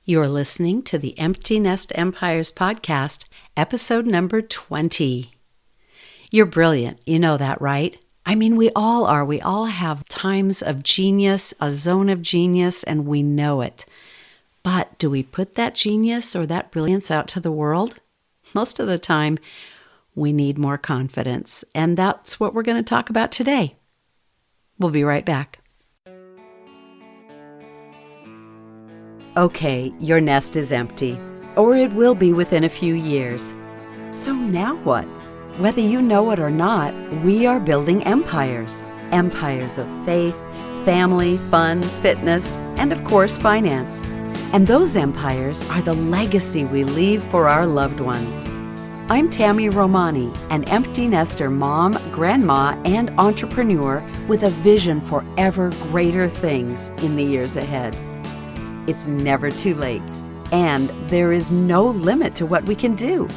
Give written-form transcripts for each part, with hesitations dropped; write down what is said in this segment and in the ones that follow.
You're listening to the Empty Nest Empires podcast, episode number 20. You're brilliant. You know that, right? I mean, we all are. We all have times of genius, a zone of genius, and we know it. But do we put that genius or that brilliance out to the world? Most of the time, we need more confidence. And that's what we're going to talk about today. We'll be right back. Okay, your nest is empty, or it will be within a few years. So now what? Whether you know it or not, we are building empires. Empires of faith, family, fun, fitness, and of course, finance. And those empires are the legacy we leave for our loved ones. I'm Tammy Romani, an empty nester mom, grandma, and entrepreneur with a vision for ever greater things in the years ahead. It's never too late, and there is no limit to what we can do.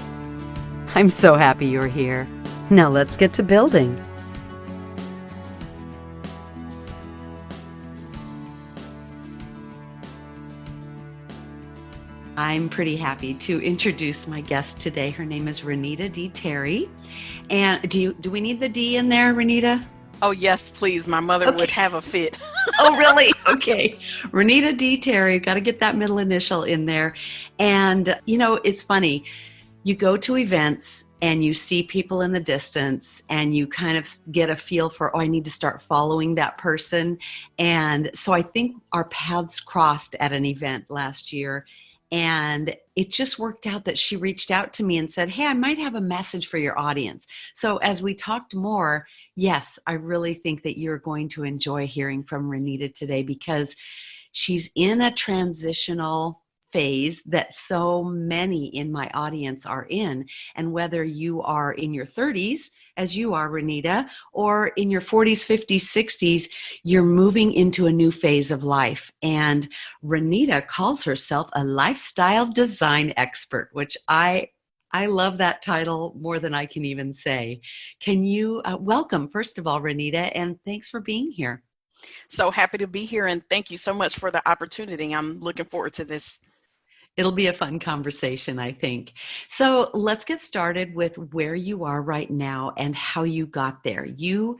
I'm so happy you're here. Now let's get to building. I'm pretty happy to introduce my guest today. Her name is Renita D. Terry. And do we need the D in there, Renita? Oh, yes, please. My mother would have a fit. Oh, really? Okay. Renita D. Terry, got to get that middle initial in there. And, it's funny. You go to events and you see people in the distance and you kind of get a feel for, I need to start following that person. And so I think our paths crossed at an event last year. And it just worked out that she reached out to me and said, hey, I might have a message for your audience. So as we talked more, yes, I really think that you're going to enjoy hearing from Renita today because she's in a transitional phase that so many in my audience are in. And whether you are in your 30s, as you are, Renita, or in your 40s, 50s, 60s, you're moving into a new phase of life. And Renita calls herself a lifestyle design expert, which I love that title more than I can even say. Can you welcome, first of all, Renita, and thanks for being here. So happy to be here, and thank you so much for the opportunity. I'm looking forward to this. It'll be a fun conversation, I think. So let's get started with where you are right now and how you got there. You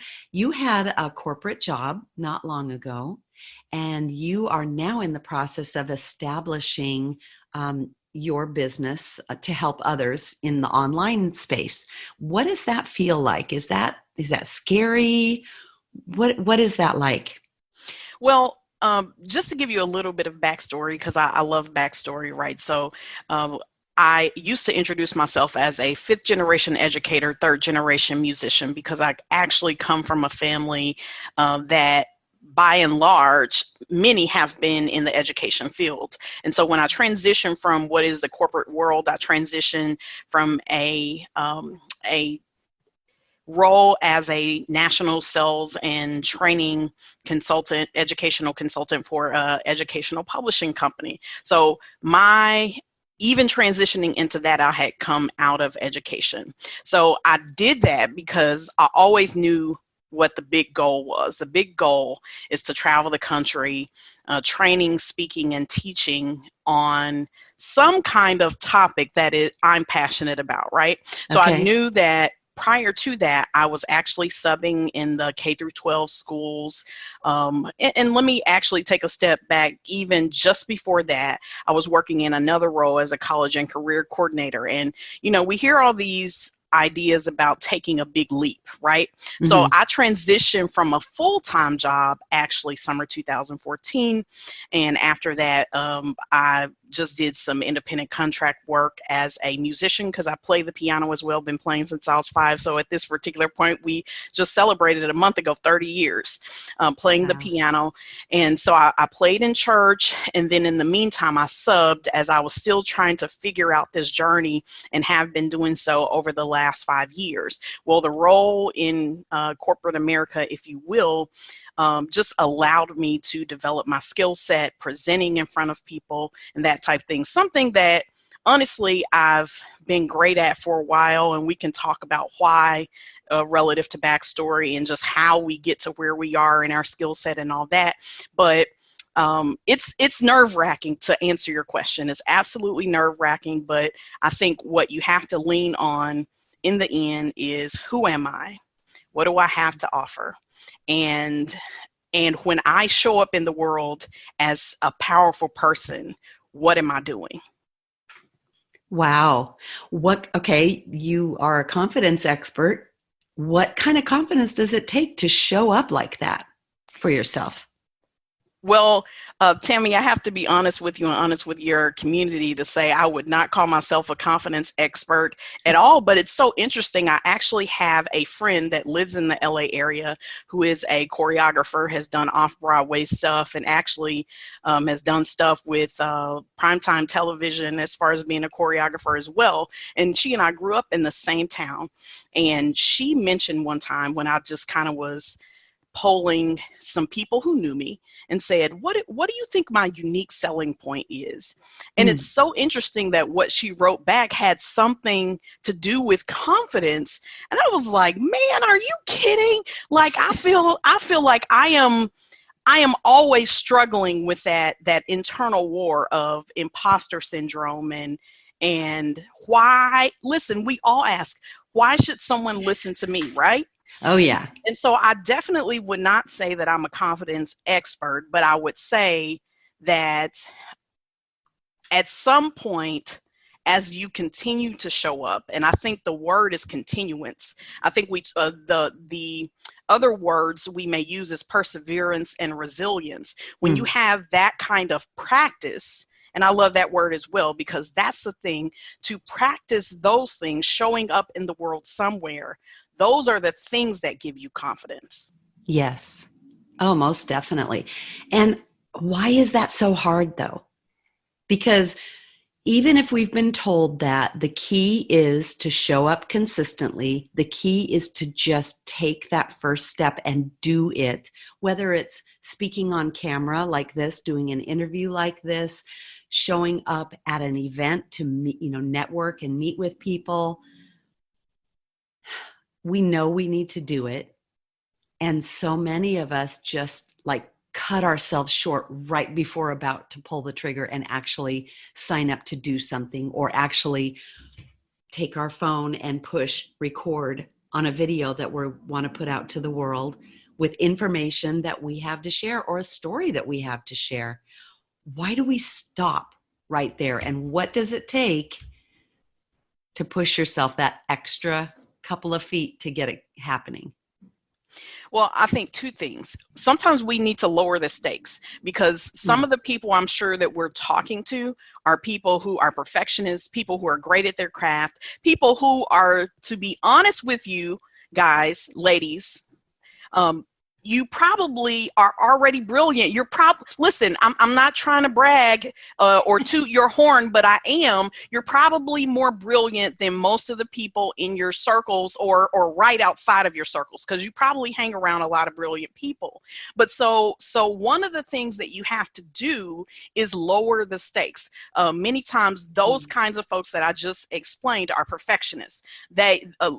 had a corporate job not long ago, and you are now in the process of establishing your business to help others in the online space. What does that feel like? Is that scary? What is that like? Well, just to give you a little bit of backstory, because I love backstory, right? So I used to introduce myself as a fifth generation educator, third generation musician, because I actually come from a family that by and large, many have been in the education field. And so when I transitioned from what is the corporate world, I transitioned from a role as a national sales and training consultant, educational consultant for an educational publishing company. So even transitioning into that, I had come out of education. So I did that because I always knew what the big goal was. The big goal is to travel the country, training, speaking, and teaching on some kind of topic that I'm passionate about, right? So Okay. I knew that prior to that, I was actually subbing in the K through 12 schools. And let me actually take a step back. Even just before that, I was working in another role as a college and career coordinator. And, we hear all these ideas about taking a big leap, right? Mm-hmm. So I transitioned from a full-time job, actually summer 2014. And after that, I just did some independent contract work as a musician because I play the piano as well, been playing since I was 5. So at this particular point, we just celebrated a month ago, 30 years playing the piano. And so I played in church. And then in the meantime, I subbed as I was still trying to figure out this journey and have been doing so over the last 5 years. Well, the role in corporate America, if you will, just allowed me to develop my skill set, presenting in front of people and that type of thing. Something that honestly I've been great at for a while, and we can talk about why relative to backstory and just how we get to where we are in our skill set and all that. But It's nerve-wracking, to answer your question. It's absolutely nerve-wracking, but I think what you have to lean on in the end is, who am I? What do I have to offer? And when I show up in the world as a powerful person, what am I doing? Wow. Okay, you are a confidence expert. What kind of confidence does it take to show up like that for yourself? Well, Tammy, I have to be honest with you and honest with your community to say I would not call myself a confidence expert at all, but it's so interesting. I actually have a friend that lives in the LA area who is a choreographer, has done off-Broadway stuff, and actually has done stuff with primetime television as far as being a choreographer as well. And she and I grew up in the same town. And she mentioned one time, when I just kind of was polling some people who knew me, and said, what do you think my unique selling point is? And it's so interesting that what she wrote back had something to do with confidence. And I was like, man, are you kidding? Like, I feel like I am always struggling with that internal war of imposter syndrome, and why, listen, we all ask, why should someone listen to me, right? Oh, yeah. And so I definitely would not say that I'm a confidence expert, but I would say that at some point, as you continue to show up, and I think the word is continuance. I think the other words we may use is perseverance and resilience. When you have that kind of practice, and I love that word as well, because that's the thing, to practice those things, showing up in the world somewhere. Those are the things that give you confidence. Yes. Oh, most definitely. And why is that so hard, though? Because even if we've been told that the key is to show up consistently, the key is to just take that first step and do it, whether it's speaking on camera like this, doing an interview like this, showing up at an event to meet, network and meet with people. We know we need to do it. And so many of us just like cut ourselves short right before about to pull the trigger and actually sign up to do something, or actually take our phone and push record on a video that we want to put out to the world with information that we have to share, or a story that we have to share. Why do we stop right there? And what does it take to push yourself that extra couple of feet to get it happening? Well, I think two things. Sometimes we need to lower the stakes, because some of the people I'm sure that we're talking to are people who are perfectionists, people who are great at their craft, people who are, to be honest with you guys, ladies, you probably are already brilliant. Listen, I'm not trying to brag or toot your horn, but I am. You're probably more brilliant than most of the people in your circles, or right outside of your circles, because you probably hang around a lot of brilliant people. But so one of the things that you have to do is lower the stakes. Many times those kinds of folks that I just explained are perfectionists.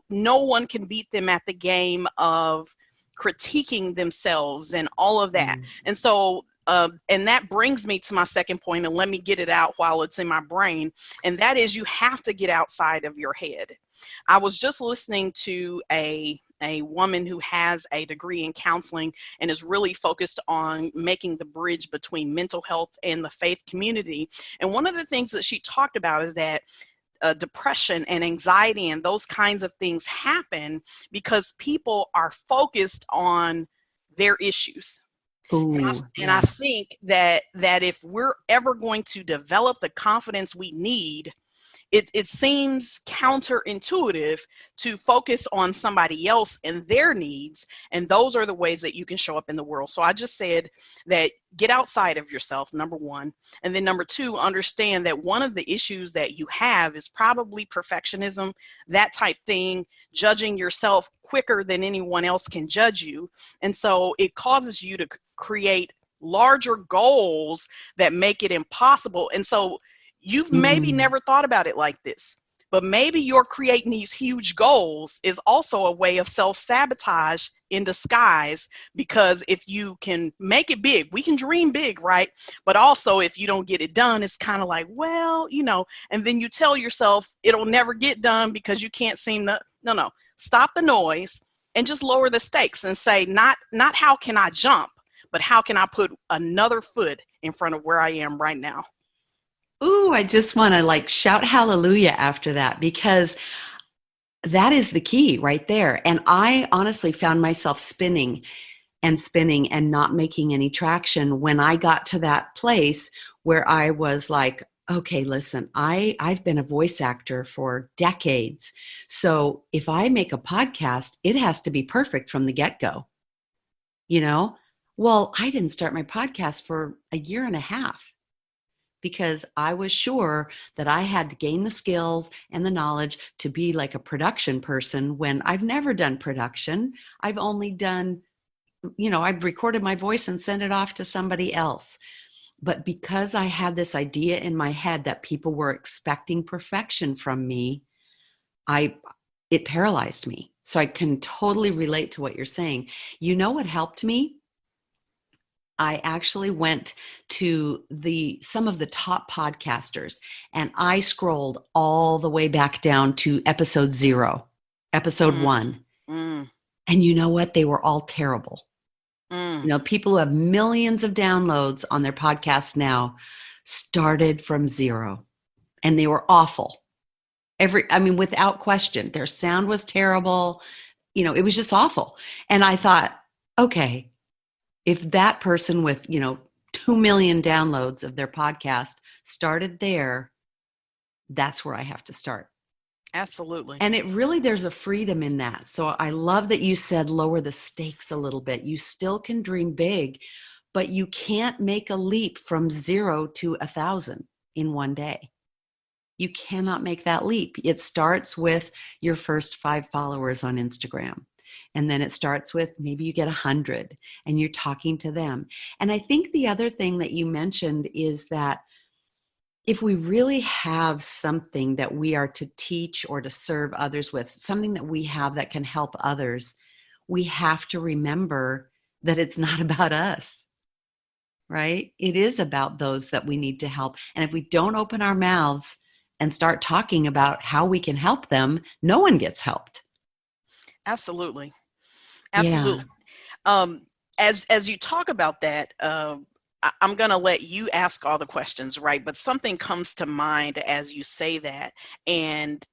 No one can beat them at the game of critiquing themselves and all of that. And so, and that brings me to my second point, and let me get it out while it's in my brain. And that is, you have to get outside of your head. I was just listening to a woman who has a degree in counseling and is really focused on making the bridge between mental health and the faith community. And one of the things that she talked about is that depression and anxiety and those kinds of things happen because people are focused on their issues. And I think that if we're ever going to develop the confidence we need, it seems counterintuitive to focus on somebody else and their needs. And those are the ways that you can show up in the world. So I just said that get outside of yourself, number one. And then number two, understand that one of the issues that you have is probably perfectionism, that type thing, judging yourself quicker than anyone else can judge you. And so it causes you to create larger goals that make it impossible. And so you've maybe never thought about it like this, but maybe you're creating these huge goals is also a way of self-sabotage in disguise, because if you can make it big, we can dream big, right? But also if you don't get it done, it's kind of like, well, and then you tell yourself it'll never get done because you can't seem to, no, stop the noise and just lower the stakes and say, not how can I jump, but how can I put another foot in front of where I am right now? Ooh, I just want to shout hallelujah after that, because that is the key right there. And I honestly found myself spinning and not making any traction when I got to that place where I was like, okay, listen, I've been a voice actor for decades. So if I make a podcast, it has to be perfect from the get-go. Well, I didn't start my podcast for a year and a half because I was sure that I had to gain the skills and the knowledge to be like a production person when I've never done production. I've only done, I've recorded my voice and sent it off to somebody else. But because I had this idea in my head that people were expecting perfection from me, it paralyzed me. So I can totally relate to what you're saying. You know what helped me? I actually went to some of the top podcasters, and I scrolled all the way back down to episode 0, episode 1. And you know what? They were all terrible. People who have millions of downloads on their podcasts now started from 0, and they were awful. Without question, their sound was terrible. It was just awful. And I thought, okay, if that person with, 2 million downloads of their podcast started there, that's where I have to start. Absolutely. And there's a freedom in that. So I love that you said lower the stakes a little bit. You still can dream big, but you can't make a leap from 0 to 1,000 in one day. You cannot make that leap. It starts with your first 5 followers on Instagram. And then it starts with maybe you get 100 and you're talking to them. And I think the other thing that you mentioned is that if we really have something that we are to teach or to serve others with, something that we have that can help others, we have to remember that it's not about us, right? It is about those that we need to help. And if we don't open our mouths and start talking about how we can help them, no one gets helped. Absolutely. Yeah. As you talk about that, I'm going to let you ask all the questions, right? But something comes to mind as you say that. And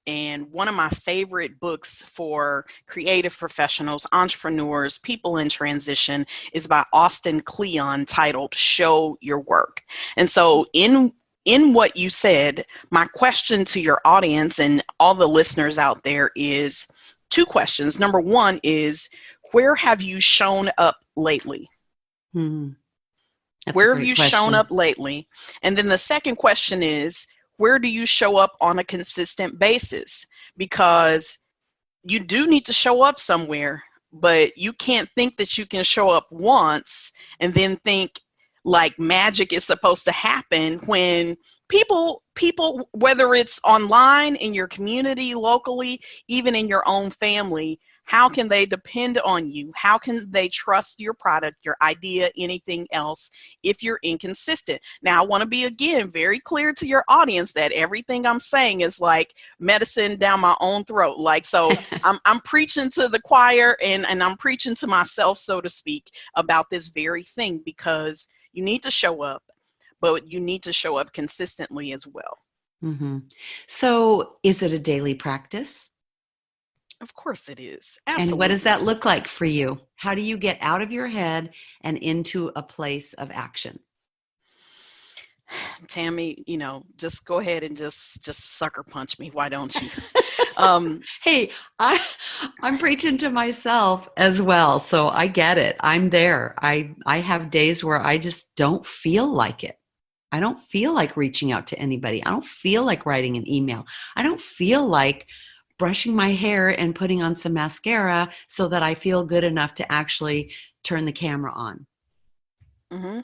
one of my favorite books for creative professionals, entrepreneurs, people in transition is by Austin Kleon, titled Show Your Work. And so in what you said, my question to your audience and all the listeners out there is 2 questions. Number 1 is, where have you shown up lately? Where have you shown up lately? And then the second question is, where do you show up on a consistent basis? Because you do need to show up somewhere, but you can't think that you can show up once and then think like magic is supposed to happen when people, whether it's online, in your community, locally, even in your own family, how can they depend on you? How can they trust your product, your idea, anything else if you're inconsistent? Now, I want to be, again, very clear to your audience that everything I'm saying is like medicine down my own throat. So I'm preaching to the choir and I'm preaching to myself, so to speak, about this very thing, because you need to show up, but you need to show up consistently as well. Mm-hmm. So is it a daily practice? Of course it is. Absolutely. And what does that look like for you? How do you get out of your head and into a place of action? Tammy, just go ahead and just sucker punch me. Why don't you? Hey, I'm preaching to myself as well. So I get it. I'm there. I have days where I just don't feel like it. I don't feel like reaching out to anybody. I don't feel like writing an email. I don't feel like brushing my hair and putting on some mascara so that I feel good enough to actually turn the camera on. Mm-hmm.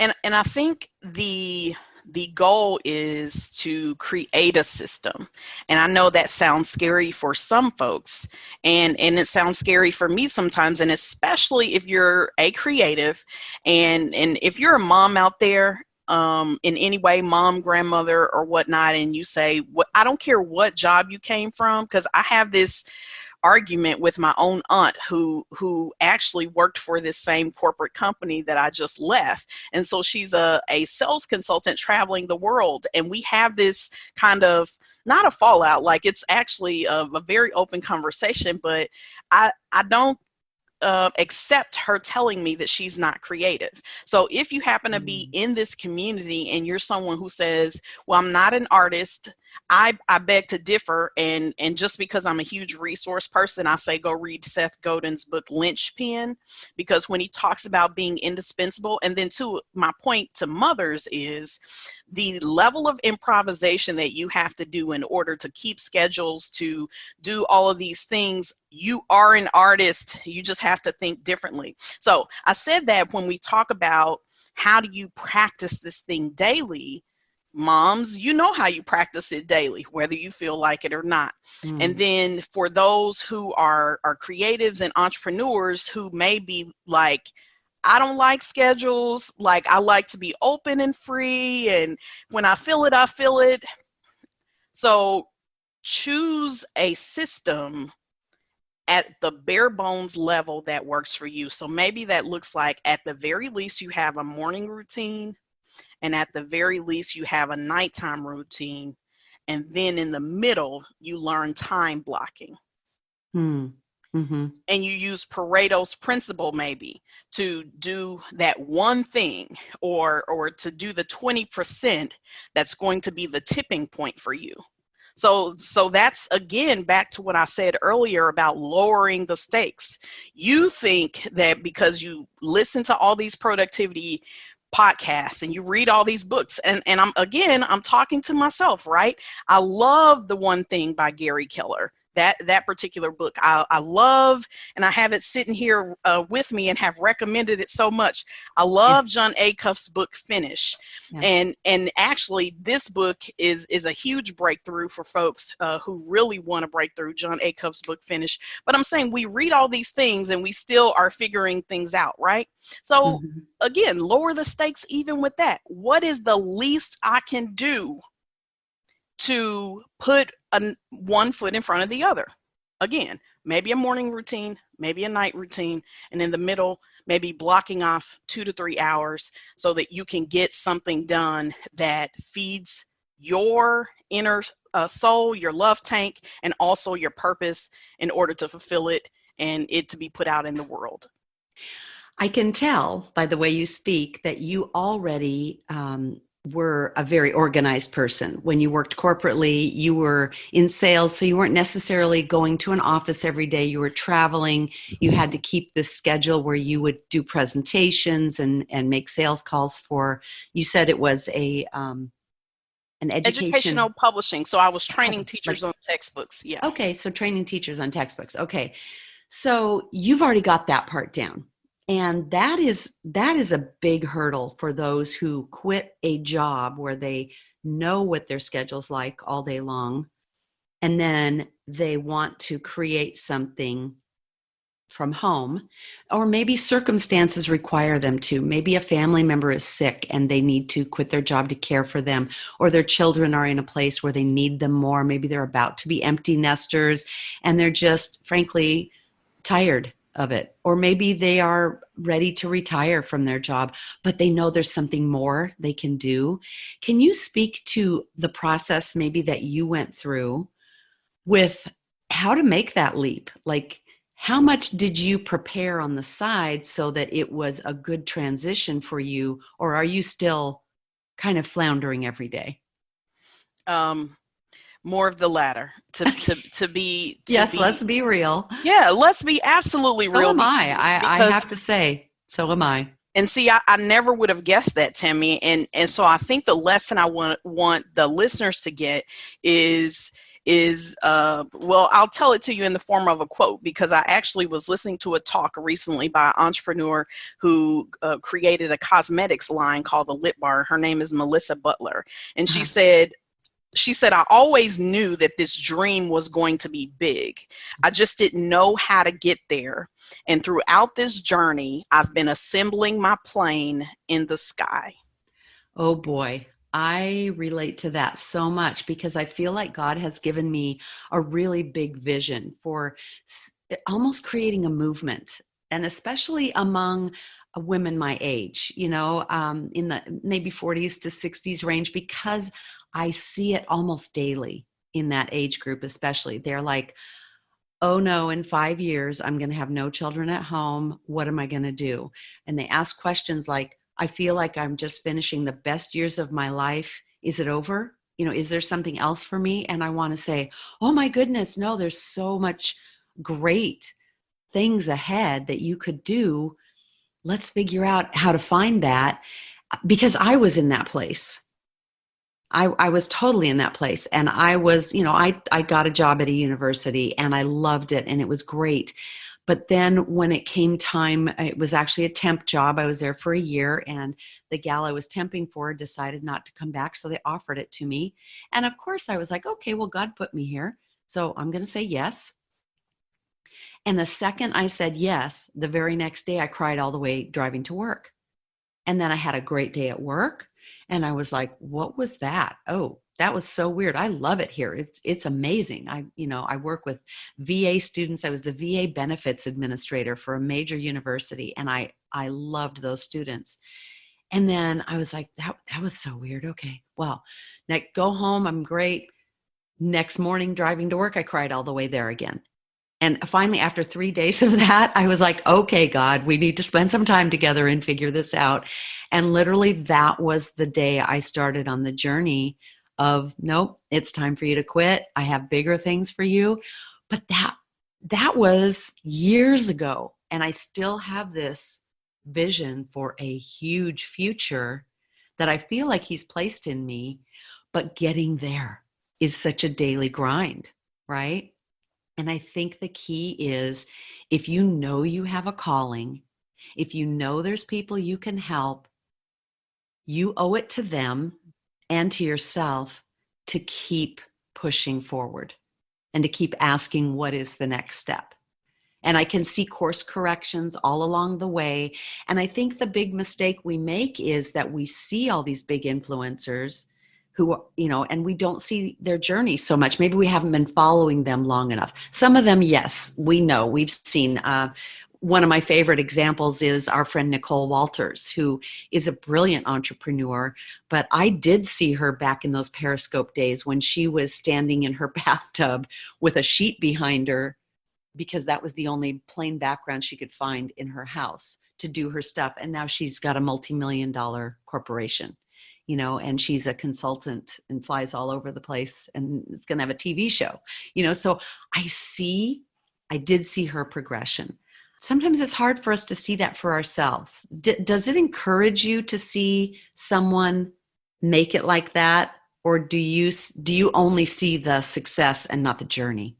And I think the the goal is to create a system. And I know that sounds scary for some folks, and it sounds scary for me sometimes, and especially if you're a creative, and if you're a mom out there, in any way, mom, grandmother, or whatnot, and you say, "What? I don't care what job you came from," because I have this argument with my own aunt who actually worked for this same corporate company that I just left. And so she's a sales consultant traveling the world. And we have this kind of, not a fallout, like it's actually a very open conversation, but I don't accept her telling me that she's not creative. So if you happen to be in this community and you're someone who says, well, I'm not an artist, I beg to differ. And just because I'm a huge resource person, I say go read Seth Godin's book, Lynchpin, because when he talks about being indispensable, and then too, my point to mothers is the level of improvisation that you have to do in order to keep schedules, to do all of these things. You are an artist. You just have to think differently. So I said that when we talk about how do you practice this thing daily, moms, you know how you practice it daily, whether you feel like it or not. And then for those who are creatives and entrepreneurs who may be like, I don't like schedules, like I like to be open and free, and when I feel it, I feel it. So choose a system at the bare bones level that works for you. So maybe that looks like, at the very least, you have a morning routine, and at the very least, you have a nighttime routine. And then in the middle, you learn time blocking. Mm-hmm. And you use Pareto's principle maybe to do that one thing, or to do the 20% that's going to be the tipping point for you. So that's, again, back to what I said earlier about lowering the stakes. You think that because you listen to all these productivity podcasts and you read all these books, and I'm talking to myself, right? I love The One Thing by Gary Keller. That particular book I love, and I have it sitting here with me and have recommended it so much. I love John Acuff's book Finish. And actually this book is a huge breakthrough for folks who really want to break through John Acuff's book Finish. But I'm saying we read all these things and we still are figuring things out, right? So again, lower the stakes even with that. What is the least I can do to put one foot in front of the other? Again, maybe a morning routine, maybe a night routine, and in the middle, maybe blocking off 2 to 3 hours so that you can get something done that feeds your inner soul, your love tank, and also your purpose in order to fulfill it and it to be put out in the world. I can tell by the way you speak that you already were a very organized person. When you worked corporately, you were in sales, so you weren't necessarily going to an office every day. You were traveling. You had to keep this schedule where you would do presentations and make sales calls for, you said it was an educational publishing. So I was training teachers on textbooks. Yeah. Okay, so training teachers on textbooks. Okay, so you've already got that part down. And that is a big hurdle for those who quit a job where they know what their schedule's like all day long, and then they want to create something from home, or maybe circumstances require them to. Maybe a family member is sick and they need to quit their job to care for them, or their children are in a place where they need them more. Maybe they're about to be empty nesters and they're just, frankly, tired of it. Or maybe they are ready to retire from their job, but they know there's something more they can do. Can you speak to the process maybe that you went through with how to make that leap? Like, how much did you prepare on the side so that it was a good transition for you? Or are you still kind of floundering every day? More of the latter, to be yes, let's be real. Yeah, let's be absolutely real. So am I. I have to say, so am I. And see, I never would have guessed that, Tammy. And so I think the lesson I want the listeners to get is is, well, I'll tell it to you in the form of a quote, because I actually was listening to a talk recently by an entrepreneur who created a cosmetics line called the Lip Bar. Her name is Melissa Butler. And she said, I always knew that this dream was going to be big. I just didn't know how to get there. And throughout this journey, I've been assembling my plane in the sky. Oh boy, I relate to that so much because I feel like God has given me a really big vision for almost creating a movement, and especially among women my age, in the maybe 40s to 60s range, because I see it almost daily in that age group, especially. They're like, oh no, in 5 years, I'm going to have no children at home. What am I going to do? And they ask questions like, I feel like I'm just finishing the best years of my life. Is it over? Is there something else for me? And I want to say, oh my goodness, no, there's so much great things ahead that you could do. Let's figure out how to find that, because I was in that place. I was totally in that place. And I was, I got a job at a university and I loved it and it was great. But then when it came time, it was actually a temp job. I was there for a year and the gal I was temping for decided not to come back. So they offered it to me. And of course I was like, okay, well, God put me here, so I'm going to say yes. And the second I said yes, the very next day I cried all the way driving to work. And then I had a great day at work. And I was like, what was that? Oh, that was so weird. I love it here. It's amazing. I work with VA students. I was the VA benefits administrator for a major university. And I loved those students. And then I was like, that was so weird. Okay. Well, now go home. I'm great. Next morning driving to work, I cried all the way there again. And finally, after 3 days of that, I was like, okay, God, we need to spend some time together and figure this out. And literally, that was the day I started on the journey of, nope, it's time for you to quit. I have bigger things for you. But that was years ago. And I still have this vision for a huge future that I feel like he's placed in me. But getting there is such a daily grind, right? And I think the key is, if you know you have a calling, if you know there's people you can help, you owe it to them and to yourself to keep pushing forward and to keep asking, what is the next step? And I can see course corrections all along the way. And I think the big mistake we make is that we see all these big influencers who, and we don't see their journey so much. Maybe we haven't been following them long enough. Some of them, yes, we know, we've seen. One of my favorite examples is our friend Nicole Walters, who is a brilliant entrepreneur. But I did see her back in those Periscope days when she was standing in her bathtub with a sheet behind her, because that was the only plain background she could find in her house to do her stuff. And now she's got a multi-million-dollar corporation, and she's a consultant and flies all over the place, and it's going to have a TV show, so I did see her progression. Sometimes it's hard for us to see that for ourselves. Does it encourage you to see someone make it like that? Or do you only see the success and not the journey?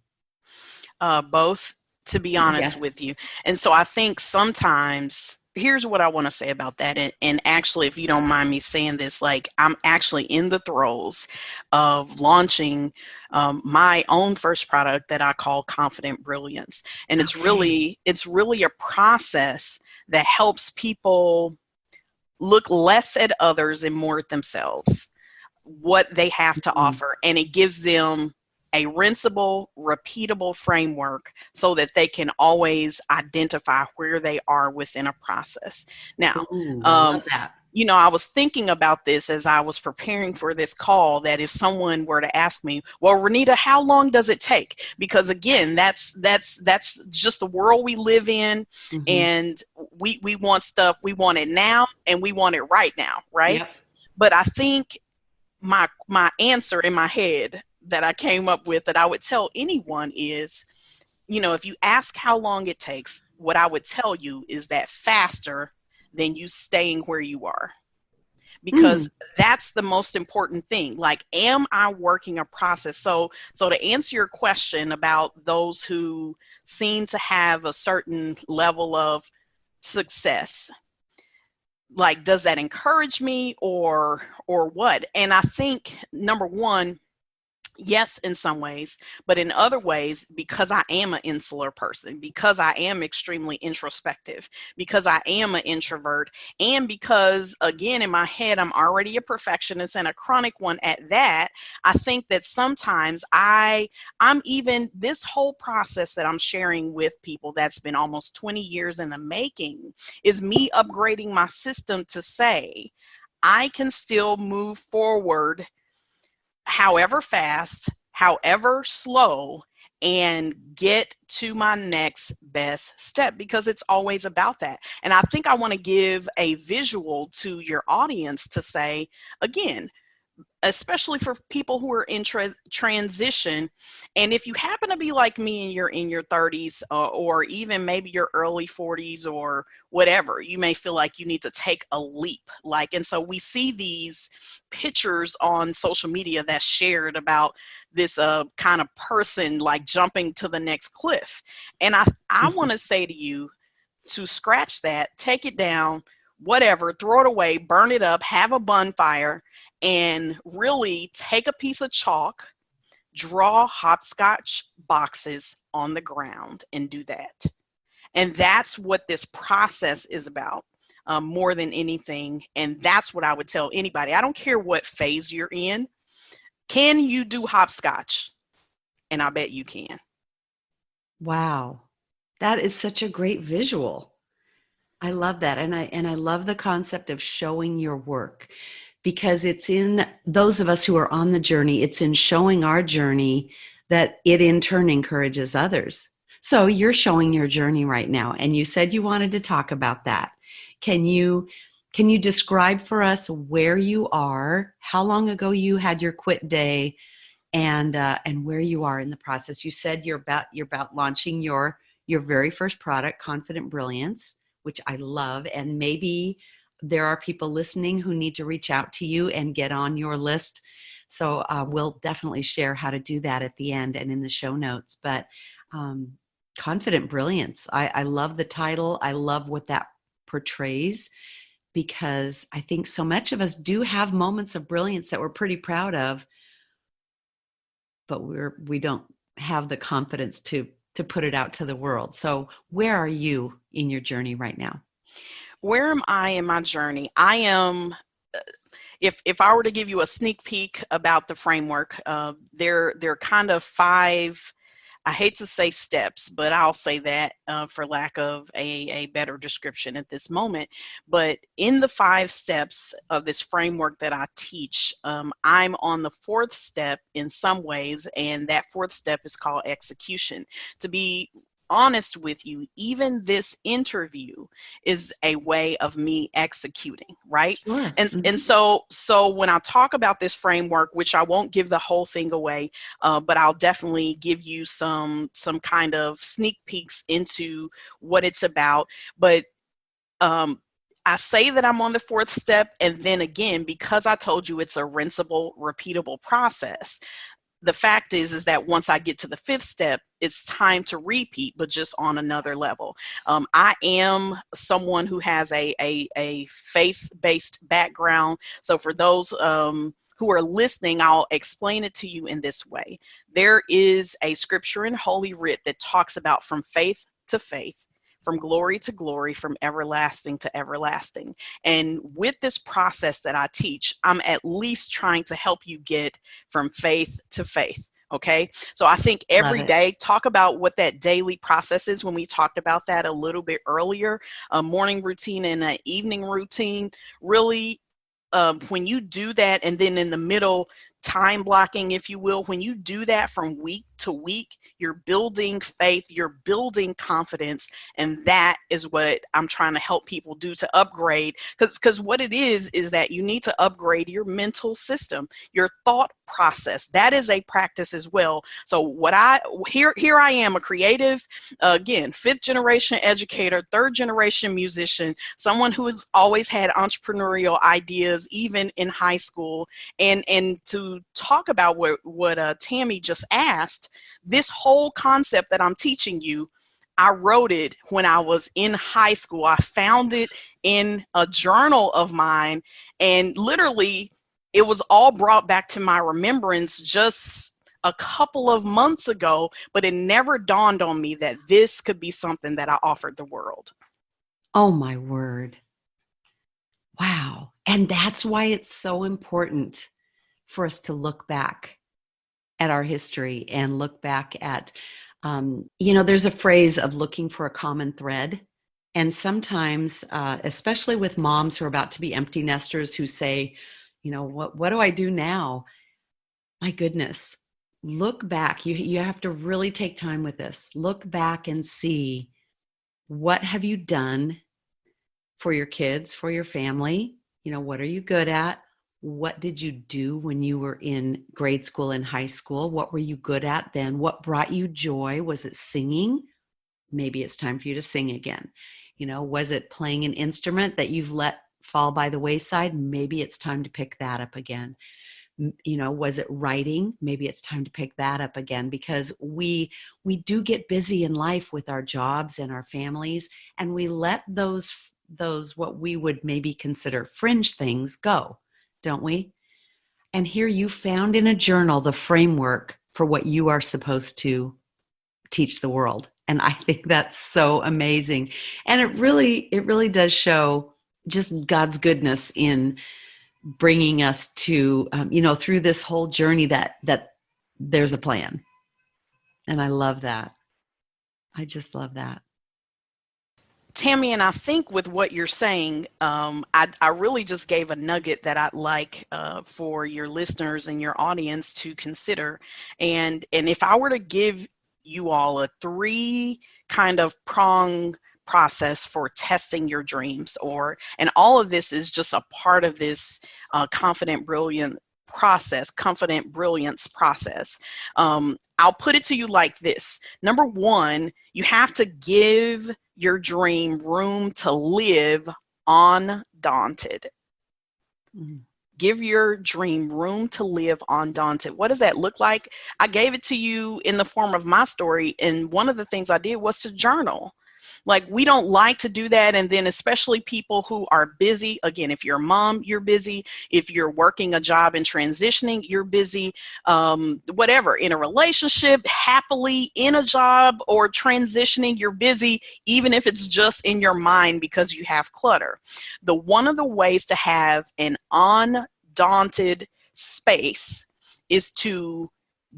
Both, to be honest with you. And so I think sometimes, here's what I want to say about that. And actually, if you don't mind me saying this, like, I'm actually in the throes of launching my own first product that I call Confident Brilliance. And it's really a process that helps people look less at others and more at themselves, what they have to offer. And it gives them a rinsable, repeatable framework so that they can always identify where they are within a process. Now, I love that. I was thinking about this as I was preparing for this call, that if someone were to ask me, well, Renita, how long does it take? Because again, that's just the world we live in. Mm-hmm. And we want stuff, we want it now, and we want it right now, right? Yep. But I think my answer in my head that I came up with, that I would tell anyone, is, if you ask how long it takes, what I would tell you is that faster than you staying where you are. because that's the most important thing. Like, am I working a process? So to answer your question about those who seem to have a certain level of success, like, does that encourage me or what? And I think, number one, yes, in some ways, but in other ways, because I am an insular person, because I am extremely introspective, because I am an introvert, and because, again, in my head, I'm already a perfectionist and a chronic one at that, I think that sometimes I'm even, this whole process that I'm sharing with people that's been almost 20 years in the making is me upgrading my system to say, I can still move forward however fast, however slow, and get to my next best step, because it's always about that. And I think I want to give a visual to your audience to say, again, especially for people who are in transition. And if you happen to be like me and you're in your 30s, or even maybe your early 40s or whatever, you may feel like you need to take a leap. Like, and so we see these pictures on social media that's shared about this kind of person like jumping to the next cliff. And I want to say to you to scratch that, take it down, whatever, throw it away, burn it up, have a bonfire, and really take a piece of chalk, draw hopscotch boxes on the ground, and do that. And that's what this process is about, more than anything. And that's what I would tell anybody. I don't care what phase you're in. Can you do hopscotch? And I bet you can. Wow. That is such a great visual. I love that. And I love the concept of showing your work, because it's in those of us who are on the journey, it's in showing our journey that it in turn encourages others. So you're showing your journey right now, and you said you wanted to talk about that. Can you describe for us where you are, how long ago you had your quit day, and where you are in the process? You said you're about launching your very first product, Confident Brilliance, which I love, and maybe there are people listening who need to reach out to you and get on your list. So we'll definitely share how to do that at the end and in the show notes. But Confident Brilliance, I love the title. I love what that portrays, because I think so much of us do have moments of brilliance that we're pretty proud of, but we don't have the confidence to put it out to the world. So where are you in your journey right now? Where am I in my journey? I am, if I were to give you a sneak peek about the framework, there are kind of 5, I hate to say steps, but I'll say that for lack of a better description at this moment. But in the 5 steps of this framework that I teach, I'm on the 4th step in some ways, and that 4th step is called execution. To be honest with you, even this interview is a way of me executing, right? Sure. And so when I talk about this framework, which I won't give the whole thing away, but I'll definitely give you some kind of sneak peeks into what it's about. But I say that I'm on the 4th step, and then again, because I told you it's a rinsable, repeatable process, the fact is that once I get to the 5th step, it's time to repeat, but just on another level. I am someone who has a faith-based background. So for those who are listening, I'll explain it to you in this way. There is a scripture in Holy Writ that talks about from faith to faith, from glory to glory, from everlasting to everlasting. And with this process that I teach, I'm at least trying to help you get from faith to faith. Okay. So I think every day, talk about what that daily process is. When we talked about that a little bit earlier, a morning routine and an evening routine, really, when you do that, and then in the middle, time blocking, if you will, when you do that from week to week, you're building faith, you're building confidence. And that is what I'm trying to help people do to upgrade. Because what it is that you need to upgrade your mental system, your thought process. That is a practice as well. So here I am, a creative, again, 5th generation educator, 3rd generation musician, someone who has always had entrepreneurial ideas, even in high school. And to talk about what Tammy just asked, this whole concept that I'm teaching you, I wrote it when I was in high school. I found it in a journal of mine, and literally it was all brought back to my remembrance just a couple of months ago, but it never dawned on me that this could be something that I offered the world. Oh my word. Wow. And that's why it's so important for us to look back at our history and look back at, there's a phrase of looking for a common thread. And sometimes, especially with moms who are about to be empty nesters who say, what do I do now? My goodness, look back. You have to really take time with this. Look back and see, what have you done for your kids, for your family? What are you good at? What did you do when you were in grade school and high school? What were you good at then? What brought you joy? Was it singing? Maybe it's time for you to sing again. Was it playing an instrument that you've let fall by the wayside? Maybe it's time to pick that up again. Was it writing? Maybe it's time to pick that up again, because we do get busy in life with our jobs and our families, and we let those what we would maybe consider fringe things go, don't we? And here you found in a journal the framework for what you are supposed to teach the world. And I think that's so amazing. And it really does show just God's goodness in bringing us to, through this whole journey that there's a plan. And I love that. I just love that. Tammy, and I think with what you're saying, I really just gave a nugget that I'd like for your listeners and your audience to consider. And if I were to give you all a 3 kind of prong process for testing your dreams, and all of this is just a part of this confident brilliance process. I'll put it to you like this. Number 1, you have to give your dream room to live undaunted. Mm-hmm. Give your dream room to live undaunted. What does that look like? I gave it to you in the form of my story, and one of the things I did was to journal. Like, we don't like to do that. And then especially people who are busy. Again, if you're a mom, you're busy. If you're working a job and transitioning, you're busy. Whatever, in a relationship, happily in a job or transitioning, you're busy, even if it's just in your mind because you have clutter. One of the ways to have an undaunted space is to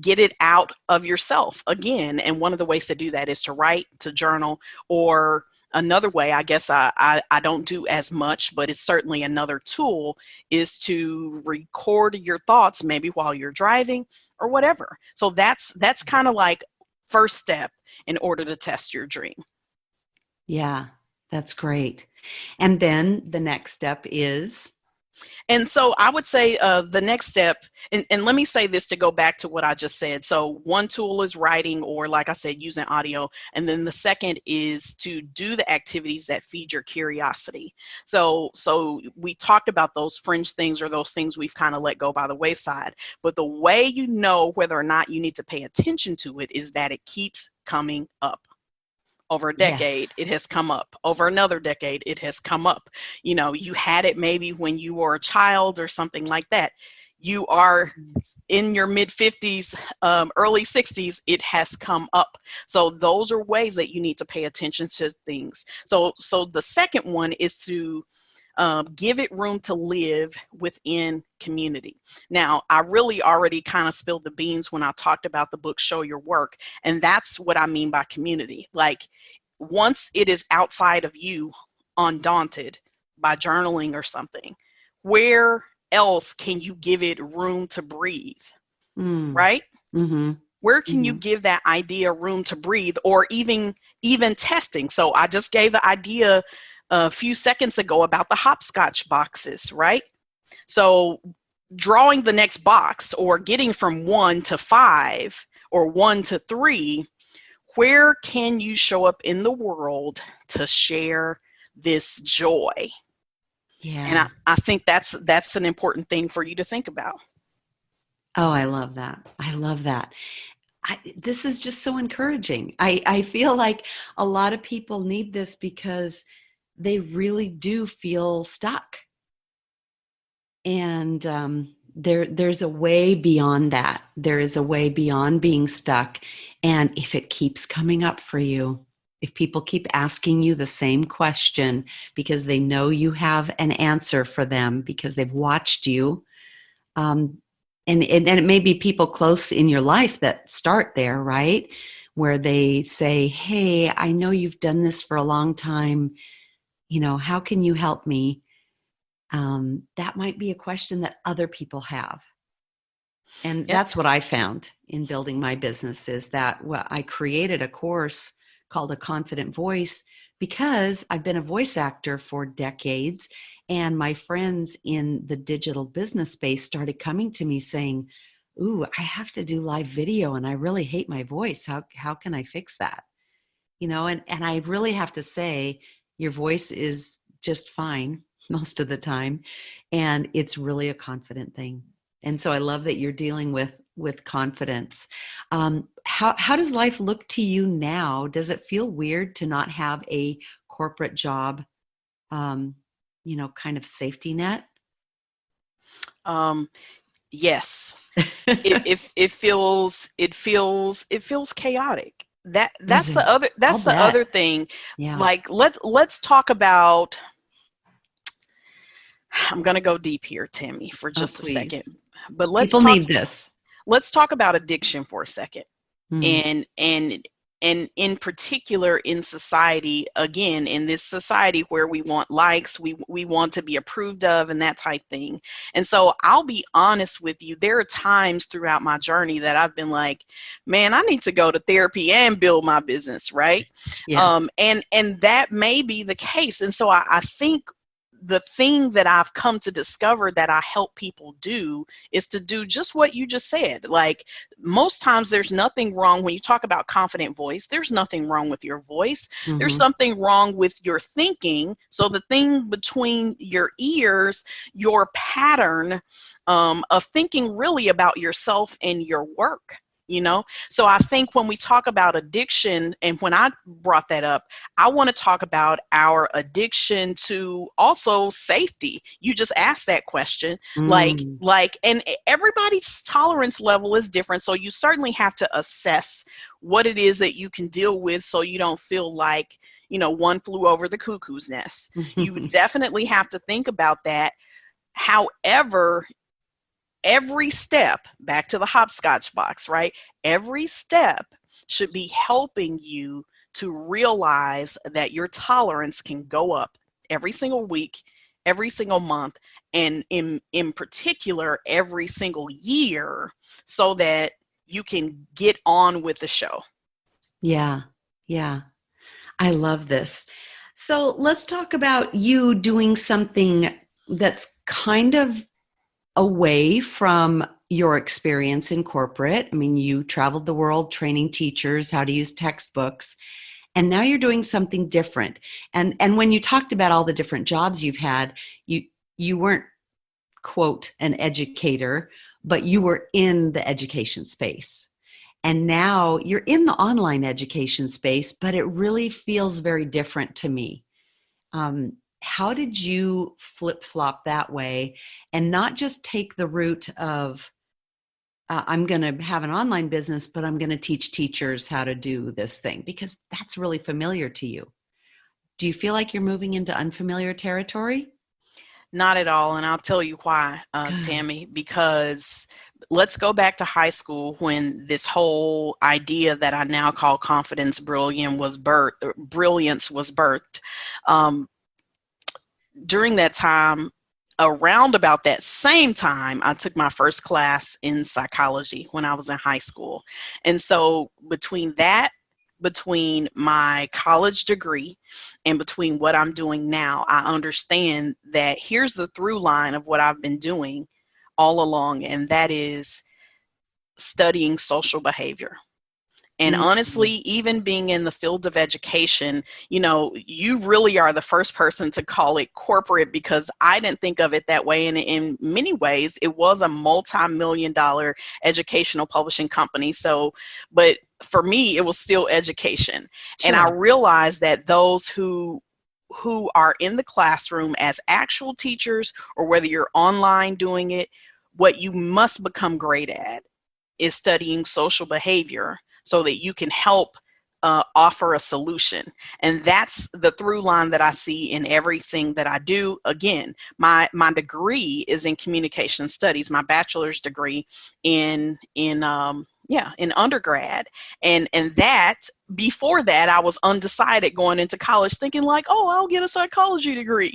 get it out of yourself again. And one of the ways to do that is to write, to journal, or another way, I guess I don't do as much, but it's certainly another tool, is to record your thoughts, maybe while you're driving or whatever. So that's kind of like first step in order to test your dream. Yeah, that's great. And then the next step is? And so I would say the next step, and let me say this to go back to what I just said. So one tool is writing, or like I said, using audio. And then the second is to do the activities that feed your curiosity. So we talked about those fringe things, or those things we've kind of let go by the wayside. But the way you know whether or not you need to pay attention to it is that it keeps coming up. Over a decade, yes, it has come up. Over another decade, it has come up. You had it maybe when you were a child or something like that. You are in your mid 50s, early 60s, it has come up. So those are ways that you need to pay attention to things. So the second one is to give it room to live within community. Now, I really already kind of spilled the beans when I talked about the book, Show Your Work. And that's what I mean by community. Like, once it is outside of you, undaunted, by journaling or something, where else can you give it room to breathe? Mm. Right? Mm-hmm. Where can you Mm-hmm. give that idea room to breathe, or even testing? So I just gave the idea a few seconds ago about the hopscotch boxes, right? So drawing the next box, or getting from 1 to 5 or 1 to 3, where can you show up in the world to share this joy? And Yeah. I think that's an important thing for you to think about. Oh, I love that. I love that. This is just so encouraging. I feel like a lot of people need this because they really do feel stuck. And there's a way beyond that. There is a way beyond being stuck. And if it keeps coming up for you, if people keep asking you the same question because they know you have an answer for them because they've watched you, um, and it may be people close in your life that start there, right? Where they say, hey, I know you've done this for a long time. How can you help me? That might be a question that other people have. And Yep. that's what I found in building my business is that I created a course called A Confident Voice because I've been a voice actor for decades. And my friends in the digital business space started coming to me saying, ooh, I have to do live video and I really hate my voice. How can I fix that? And I really have to say, your voice is just fine most of the time. And it's really a confident thing. And so I love that you're dealing with confidence. How does life look to you now? Does it feel weird to not have a corporate job, kind of safety net? Yes. It feels chaotic. Does That's it? the other I'll that's the bet. other thing. Yeah. Like let's talk about, I'm going to go deep here, Tammy, for Oh, just a second. please. But People need this. let's talk about addiction for a second. Hmm. And in particular in society, again, in this society where we want likes, we want to be approved of and that type thing. And so I'll be honest with you, there are times throughout my journey that I've been like, man, I need to go to therapy and build my business, right? Yes. And that may be the case. And so I think the thing that I've come to discover that I help people do is to do just what you just said. Like, most times there's nothing wrong when you talk about confident voice. There's nothing wrong with your voice. There's Hmm. something wrong with your thinking. So the thing between your ears, your pattern of thinking really about yourself and your work. So I think when we talk about addiction, and when I brought that up, I want to talk about our addiction to also safety. You just asked that question. Mm. And everybody's tolerance level is different. So you certainly have to assess what it is that you can deal with so you don't feel like, one flew over the cuckoo's nest. You definitely have to think about that. However, every step, back to the hopscotch box, right? Every step should be helping you to realize that your tolerance can go up every single week, every single month, and in particular, every single year, so that you can get on with the show. Yeah. Yeah. I love this. So let's talk about you doing something that's kind of away from your experience in corporate. I mean, you traveled the world training teachers how to use textbooks, and now you're doing something different. And when you talked about all the different jobs you've had, you weren't, quote, an educator, but you were in the education space. And now you're in the online education space, but it really feels very different to me. How did you flip flop that way and not just take the route of, I'm going to have an online business, but I'm going to teach teachers how to do this thing because that's really familiar to you? Do you feel like you're moving into unfamiliar territory? Not at all. And I'll tell you why, Good. Tammy, because let's go back to high school when this whole idea that I now call brilliance was birthed. Um, During that time, around about that same time, I took my first class in psychology when I was in high school. And so between my college degree and between what I'm doing now, I understand that here's the through line of what I've been doing all along, and that is studying social behavior. And Mm-hmm. honestly, even being in the field of education, you really are the first person to call it corporate, because I didn't think of it that way. And in many ways, it was a multi-million-dollar educational publishing company. So, but for me, it was still education. And I Sure. realized that those who are in the classroom as actual teachers, or whether you're online doing it, what you must become great at is studying social behavior so that you can help offer a solution. And that's the through line that I see in everything that I do. Again, my degree is in communication studies, my bachelor's degree in undergrad. And that, before that, I was undecided going into college, thinking like, oh, I'll get a psychology degree.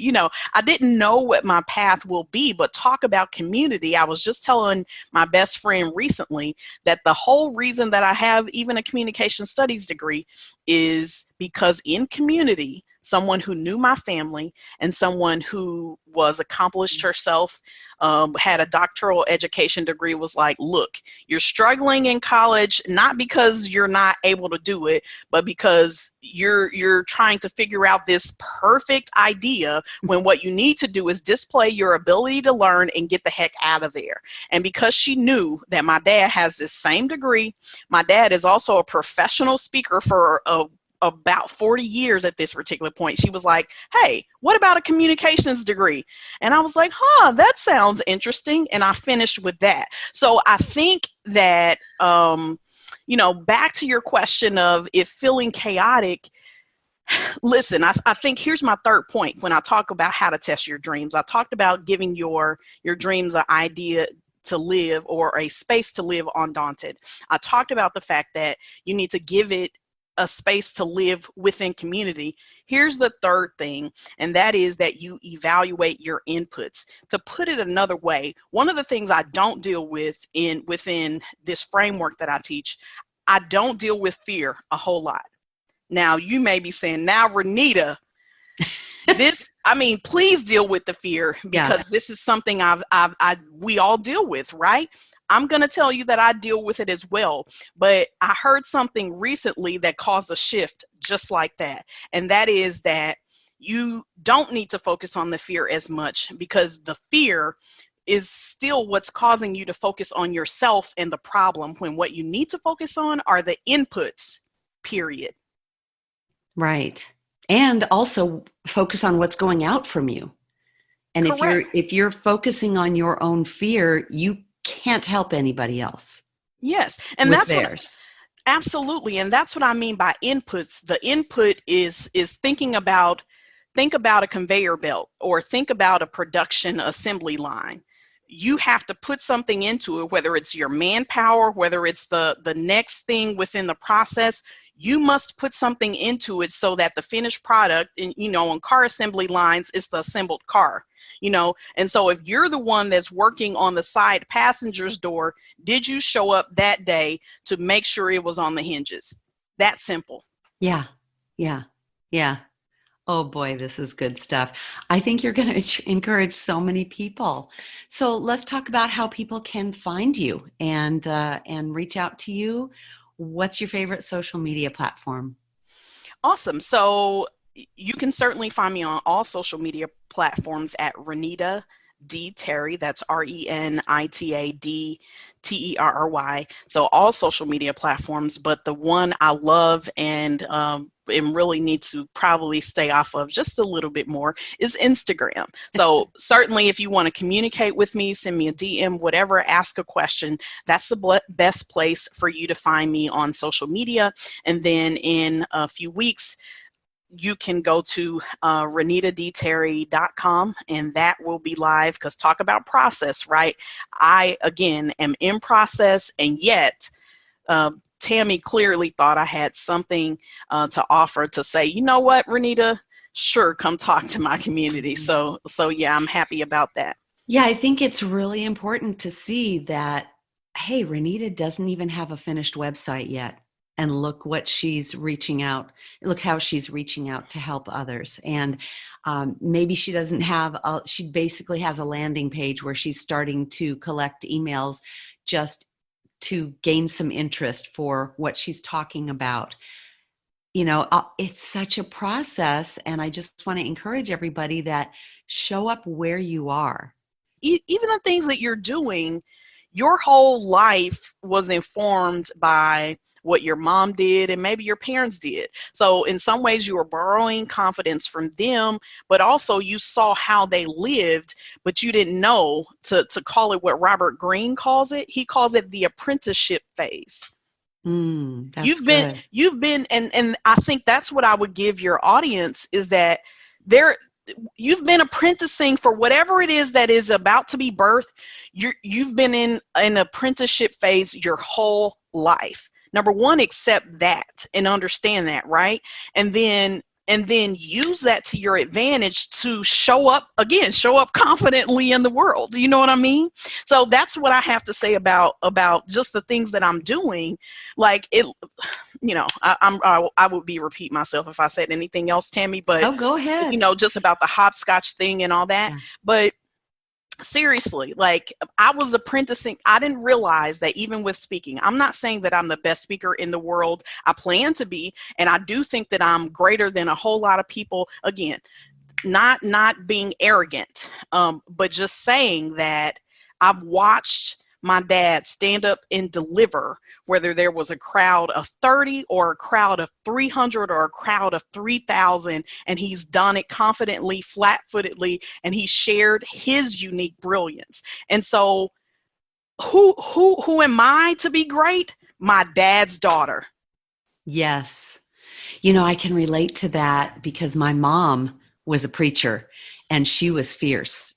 I didn't know what my path will be. But talk about community. I was just telling my best friend recently that the whole reason that I have even a communication studies degree is because in community, someone who knew my family and someone who was accomplished herself, had a doctoral education degree, was like, look, you're struggling in college, not because you're not able to do it, but because you're trying to figure out this perfect idea, when what you need to do is display your ability to learn and get the heck out of there. And because she knew that my dad has this same degree, my dad is also a professional speaker for about 40 years at this particular point. She was like, hey, what about a communications degree? And I was like, that sounds interesting. And I finished with that. So I think that, back to your question of if feeling chaotic, listen, I think here's my third point when I talk about how to test your dreams. I talked about giving your dreams an idea to live, or a space to live undaunted. I talked about the fact that you need to give it a space to live within community. Here's the third thing, and that is that you evaluate your inputs. To put it another way, one of the things I don't deal with within this framework that I teach, I don't deal with fear a whole lot. Now, you may be saying, now, Renita, please deal with the fear, Yeah. because this is something we all deal with, right? I'm going to tell you that I deal with it as well. But I heard something recently that caused a shift just like that. And that is that you don't need to focus on the fear as much, because the fear is still what's causing you to focus on yourself and the problem, when what you need to focus on are the inputs, period. Right. And also focus on what's going out from you. And Correct. if you're focusing on your own fear, you can't help anybody else Yes. And with that's what theirs. absolutely. And that's what I mean by inputs. The input is think about a conveyor belt, or think about a production assembly line. You have to put something into it, whether it's your manpower, whether it's the next thing within the process. You must put something into it so that the finished product, on car assembly lines, is the assembled car. And so if you're the one that's working on the side passenger's door, did you show up that day to make sure it was on the hinges? That simple. Yeah. Yeah. Yeah. Oh boy, this is good stuff. I think you're going to encourage so many people. So let's talk about how people can find you and reach out to you. What's your favorite social media platform? Awesome. So you can certainly find me on all social media platforms at Renita D Terry. That's RenitaDTerry. So all social media platforms, but the one I love and really need to probably stay off of just a little bit more is Instagram. So certainly, if you want to communicate with me, send me a DM, whatever, ask a question. That's the best place for you to find me on social media. And then in a few weeks, you can go to renitadterry.com, and that will be live, because talk about process, right? I, again, am in process, and yet Tammy clearly thought I had something to offer, to say, you know what, Renita, sure, come talk to my community. So yeah, I'm happy about that. Yeah, I think it's really important to see that, hey, Renita doesn't even have a finished website yet. And look what she's reaching out. Look how she's reaching out to help others. And maybe she doesn't have, she basically has a landing page where she's starting to collect emails just to gain some interest for what she's talking about. It's such a process. And I just want to encourage everybody that show up where you are. Even the things that you're doing, your whole life was informed by what your mom did and maybe your parents did. So in some ways you were borrowing confidence from them, but also you saw how they lived, but you didn't know to call it what Robert Greene calls it. He calls it the apprenticeship phase. That's good. You've been, and I think that's what I would give your audience is that there, you've been apprenticing for whatever it is that is about to be birthed. You've been in an apprenticeship phase your whole life. Number one, accept that and understand that, right? And then use that to your advantage to show up confidently in the world. You know what I mean? So that's what I have to say about just the things that I'm doing. Like it, I would be repeat myself if I said anything else, Tammy, but go ahead. Just about the hopscotch thing and all that. Yeah. But seriously, like I was apprenticing. I didn't realize that even with speaking, I'm not saying that I'm the best speaker in the world. I plan to be, and I do think that I'm greater than a whole lot of people. Again, not being arrogant, but just saying that I've watched my dad stand up and deliver, whether there was a crowd of 30 or a crowd of 300 or a crowd of 3,000, and he's done it confidently, flat-footedly, and he shared his unique brilliance. And so who am I to be great? My dad's daughter. Yes. I can relate to that because my mom was a preacher and she was fierce.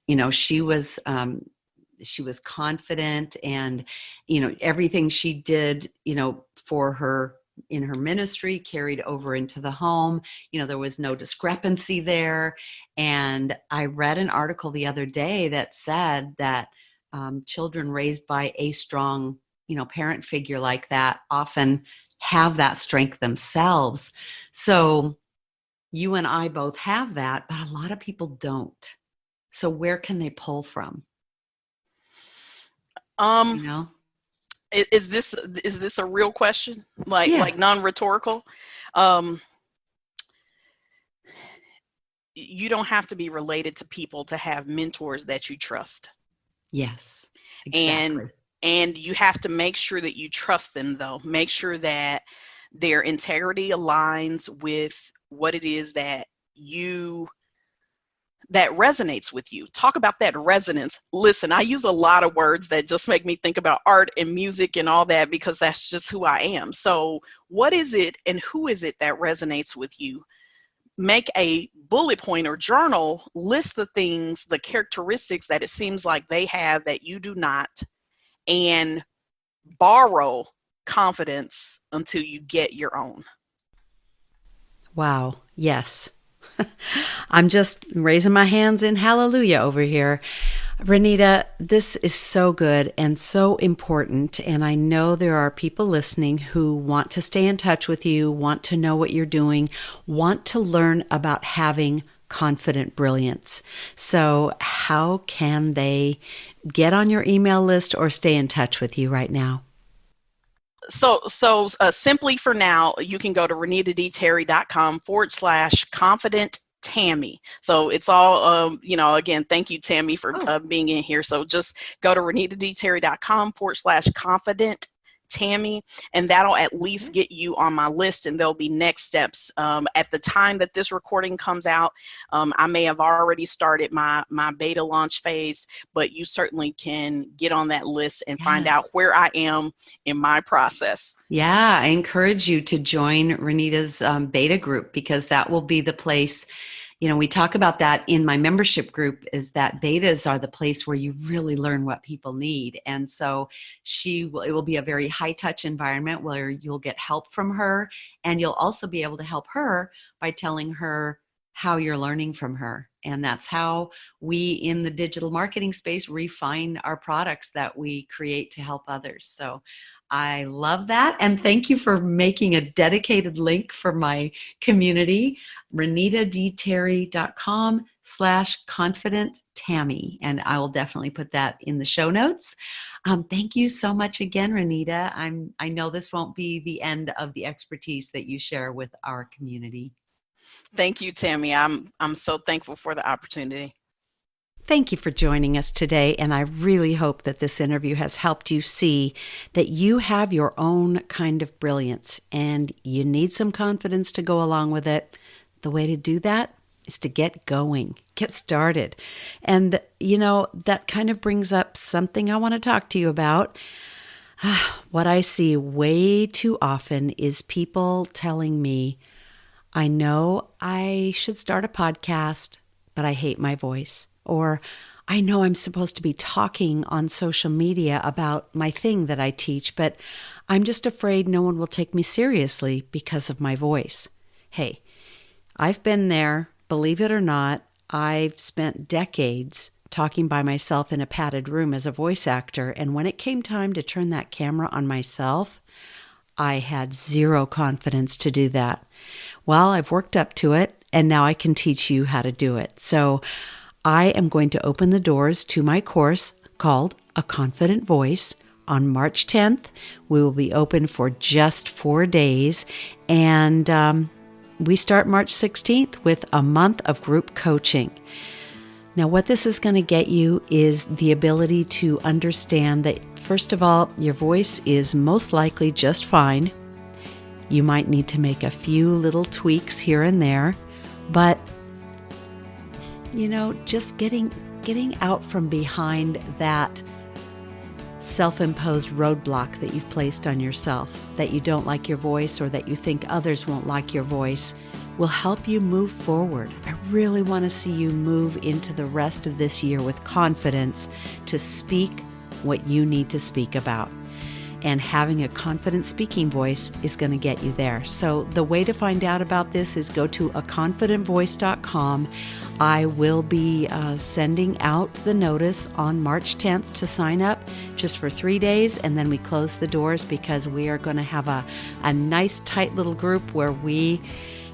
She was confident, and everything she did for her in her ministry carried over into the home. There was no discrepancy there. And I read an article the other day that said that children raised by a strong parent figure like that often have that strength themselves. So you and I both have that, but a lot of people don't. So where can they pull from? Is this a real question? Like non-rhetorical? You don't have to be related to people to have mentors that you trust. Yes, exactly. And you have to make sure that you trust them, though. Make sure that their integrity aligns with what it is that resonates with you. Talk about that resonance. Listen, I use a lot of words that just make me think about art and music and all that because that's just who I am. So what is it and who is it that resonates with you? Make a bullet point or journal, list the things, the characteristics that it seems like they have that you do not, and borrow confidence until you get your own. Wow. Yes. I'm just raising my hands in hallelujah over here. Renita, this is so good and so important. And I know there are people listening who want to stay in touch with you, want to know what you're doing, want to learn about having confident brilliance. So how can they get on your email list or stay in touch with you right now? So simply for now, you can go to renitadterry.com/confident Tammy. So it's all, again, thank you, Tammy, for being in here. So just go to renitadterry.com/confident Tammy, and that'll at least get you on my list, and there'll be next steps. At the time that this recording comes out, I may have already started my beta launch phase, but you certainly can get on that list and find out where I am in my process. Yeah, I encourage you to join Renita's beta group, because that will be the place. We talk about that in my membership group, is that betas are the place where you really learn what people need. And so it will be a very high touch environment where you'll get help from her, and you'll also be able to help her by telling her how you're learning from her. And that's how we in the digital marketing space refine our products that we create to help others. So I love that. And thank you for making a dedicated link for my community, renitadterry.com/confident-tammy. And I will definitely put that in the show notes. Thank you so much again, Renita. I know this won't be the end of the expertise that you share with our community. Thank you, Tammy. I'm so thankful for the opportunity. Thank you for joining us today, and I really hope that this interview has helped you see that you have your own kind of brilliance and you need some confidence to go along with it. The way to do that is to get going, get started. And, that kind of brings up something I want to talk to you about. What I see way too often is people telling me, I know I should start a podcast, but I hate my voice. Or I know I'm supposed to be talking on social media about my thing that I teach, but I'm just afraid no one will take me seriously because of my voice. Hey, I've been there. Believe it or not, I've spent decades talking by myself in a padded room as a voice actor, and when it came time to turn that camera on myself, I had zero confidence to do that. Well, I've worked up to it, and now I can teach you how to do it. So I am going to open the doors to my course called A Confident Voice on March 10th. We will be open for just 4 days, and we start March 16th with a month of group coaching. Now, what this is going to get you is the ability to understand that, first of all, your voice is most likely just fine. You might need to make a few little tweaks here and there, but, just getting out from behind that self-imposed roadblock that you've placed on yourself, that you don't like your voice or that you think others won't like your voice, will help you move forward. I really want to see you move into the rest of this year with confidence to speak what you need to speak about. And having a confident speaking voice is going to get you there. So the way to find out about this is go to aconfidentvoice.com. I will be sending out the notice on March 10th to sign up just for 3 days, and then we close the doors because we are going to have a nice tight little group where we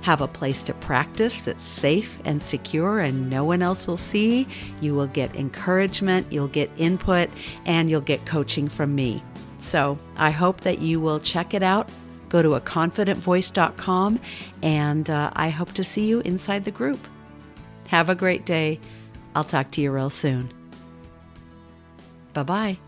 have a place to practice that's safe and secure and no one else will see. You will get encouragement, you'll get input, and you'll get coaching from me. So I hope that you will check it out. Go to aconfidentvoice.com, and I hope to see you inside the group. Have a great day. I'll talk to you real soon. Bye-bye.